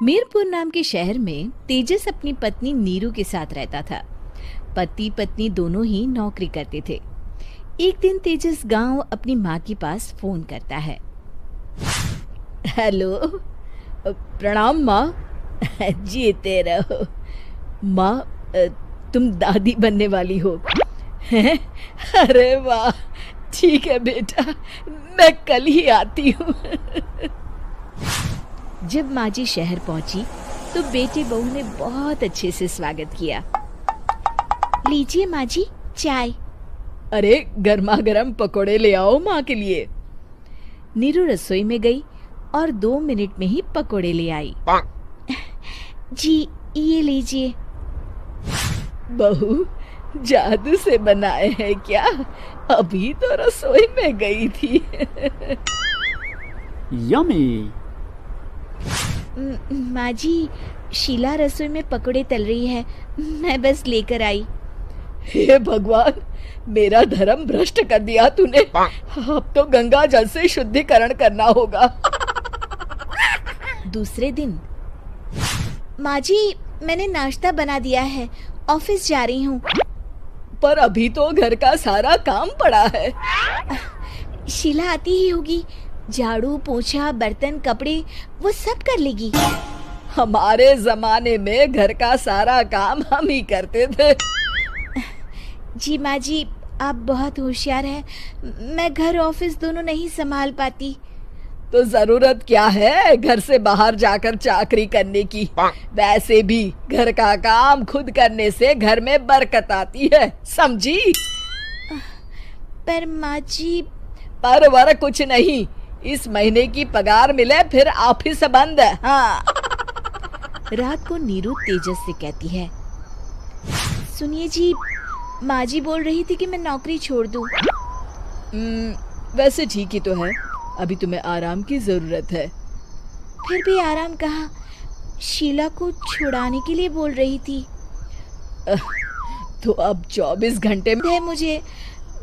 मीरपुर नाम के शहर में तेजस अपनी पत्नी नीरू के साथ रहता था। पति पत्नी दोनों ही नौकरी करते थे। एक दिन तेजस गांव अपनी माँ के पास फोन करता है। हेलो, प्रणाम माँ। जीते रहो माँ, तुम दादी बनने वाली हो हैं? अरे वाह, ठीक है बेटा, मैं कल ही आती हूँ। जब माँ जी शहर पहुंची तो बेटे बहू ने बहुत अच्छे से स्वागत किया। लीजिए माँ जी, चाय। अरे गर्मा गर्म पकोड़े ले आओ माँ के लिए। नीरू रसोई में गई और 2 मिनट में ही पकोड़े ले आई। जी ये लीजिए। बहू जादू से बनाए हैं क्या? अभी तो रसोई में गई थी। यम्मी। माँ जी, शीला रसोई में पकोड़े तल रही है, मैं बस लेकर आई। हे भगवान, मेरा धर्म भ्रष्ट कर दिया तूने। अब तो गंगा जल से शुद्धिकरण करना होगा। दूसरे दिन, माँ जी मैंने नाश्ता बना दिया है, ऑफिस जा रही हूँ। पर अभी तो घर का सारा काम पड़ा है। शीला आती ही होगी, झाड़ू पोछा बर्तन कपड़े वो सब कर लेगी। हमारे जमाने में घर का सारा काम हम ही करते थे। जी माँ जी, आप बहुत होशियार हैं, मैं घर ऑफिस दोनों नहीं संभाल पाती। तो जरूरत क्या है घर से बाहर जाकर चाकरी करने की? वैसे भी घर का काम खुद करने से घर में बरकत आती है, समझी? पर माँ जी। पर वर कुछ नहीं, इस महीने की पगार मिले फिर ऑफिस बंद। हाँ। रात को नीरू तेजस से कहती है, सुनिए जी, माँ जी बोल रही थी कि मैं नौकरी छोड़ दूं। वैसे ठीक ही तो है, अभी तुम्हें आराम की जरूरत है। फिर भी आराम कहाँ, शीला को छुड़ाने के लिए बोल रही थी। तो अब 24 घंटे में मुझे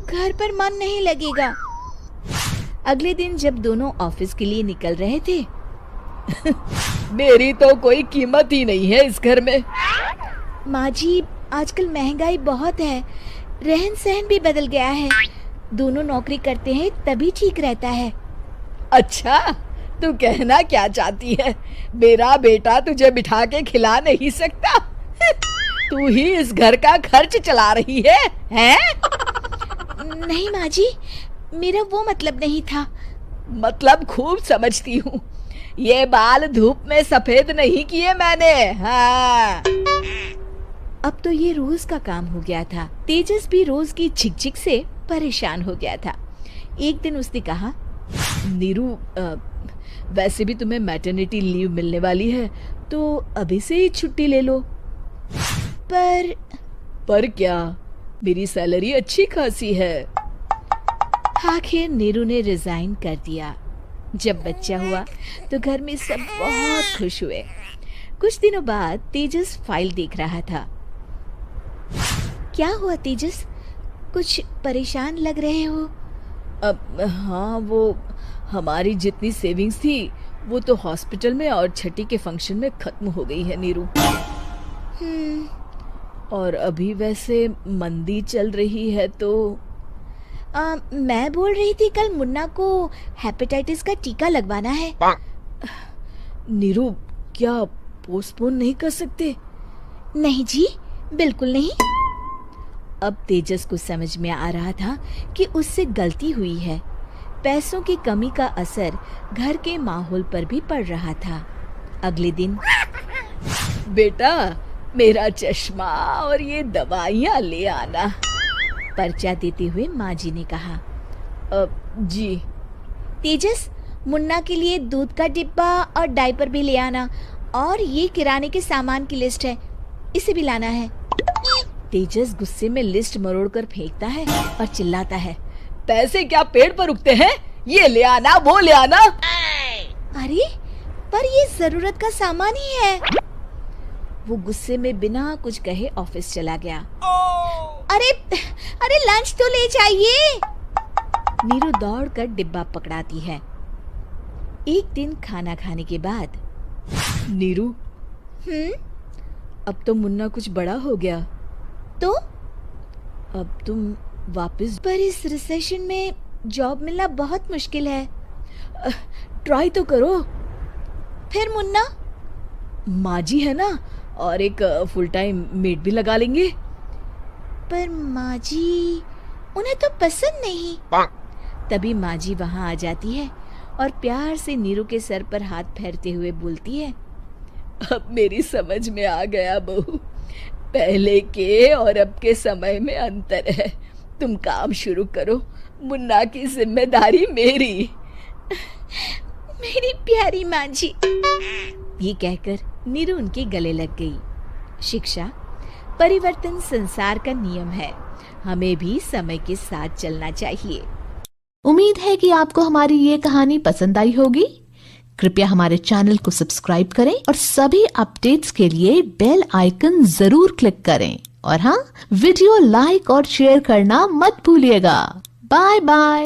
घर पर मन नहीं लगेगा। अगले दिन जब दोनों ऑफिस के लिए निकल रहे थे, मेरी तो कोई कीमत ही नहीं है इस घर में। माँ जी, आजकल महंगाई बहुत है, रहन सहन भी बदल गया है, दोनों नौकरी करते हैं तभी ठीक रहता है। अच्छा, तू कहना क्या चाहती है? मेरा बेटा तुझे बिठा के खिला नहीं सकता? तू ही इस घर का खर्च चला रही है, हैं? नहीं माँ जी, मेरा वो मतलब नहीं था। मतलब खूब समझती हूँ, ये बाल धूप में सफेद नहीं किए मैंने। हाँ। अब तो ये रोज का काम हो गया था। तेजस भी रोज की झिकझिक से परेशान हो गया था। एक दिन उसने कहा, नीरू, वैसे भी तुम्हें मैटरनिटी लीव मिलने वाली है, तो अभी से ही छुट्टी ले लो। पर क्या, मेरी सैलरी अच्छी खासी है। आखिर नीरू ने रिजाइन कर दिया। जब बच्चा हुआ तो घर में सब बहुत खुश हुए। कुछ दिनों बाद तेजस फाइल देख रहा था। क्या हुआ तेजस, कुछ परेशान लग रहे हो? हाँ, वो हमारी जितनी सेविंग्स थी वो तो हॉस्पिटल में और छठी के फंक्शन में खत्म हो गई है नीरू। और अभी वैसे मंदी चल रही है तो मैं बोल रही थी कल मुन्ना को हेपेटाइटिस का टीका लगवाना है। नीरू, क्या पोस्टपोन नहीं कर सकते? नहीं जी, बिल्कुल नहीं। अब तेजस को समझ में आ रहा था कि उससे गलती हुई है। पैसों की कमी का असर घर के माहौल पर भी पड़ रहा था। अगले दिन, बेटा मेरा चश्मा और ये दवाइयाँ ले आना, पर्चा देते हुए माँ जी ने कहा। जी। तेजस, मुन्ना के लिए दूध का डिब्बा और डायपर भी ले आना, और ये किराने के सामान की लिस्ट है, इसे भी लाना है। तेजस गुस्से में लिस्ट मरोड़कर फेंकता है और चिल्लाता है, पैसे क्या पेड़ पर उगते हैं? ये ले आना, वो ले आना। अरे पर ये जरूरत का सामान ही है। वो गुस्से में बिना कुछ कहे ऑफिस चला गया। अरे लंच तो ले जाइए। नीरू दौड़कर डिब्बा पकड़ाती है। एक दिन खाना खाने के बाद नीरू, अब तो मुन्ना कुछ बड़ा हो गया। तो अब तुम वापस, पर इस रिसेशन में जॉब मिलना बहुत मुश्किल है। ट्राई तो करो। फिर मुन्ना? माँ जी है ना, और एक फुल टाइम मेड भी लगा लेंगे। पर माँ जी, उन्हें तो पसंद नहीं। तभी माँ जी वहाँ आ जाती है और प्यार से नीरू के सर पर हाथ फेरते हुए बोलती है, अब मेरी समझ में आ गया बहू, पहले के और अब के समय में अंतर है। तुम काम शुरू करो, मुन्ना की जिम्मेदारी मेरी। मेरी प्यारी माँ जी। ये कहकर नीरू उनके गले लग गई। शिक्षा, परिवर्तन संसार का नियम है, हमें भी समय के साथ चलना चाहिए। उम्मीद है कि आपको हमारी ये कहानी पसंद आई होगी। कृपया हमारे चैनल को सब्सक्राइब करें और सभी अपडेट्स के लिए बेल आइकन जरूर क्लिक करें। और हाँ, वीडियो लाइक और शेयर करना मत भूलिएगा। Bye bye.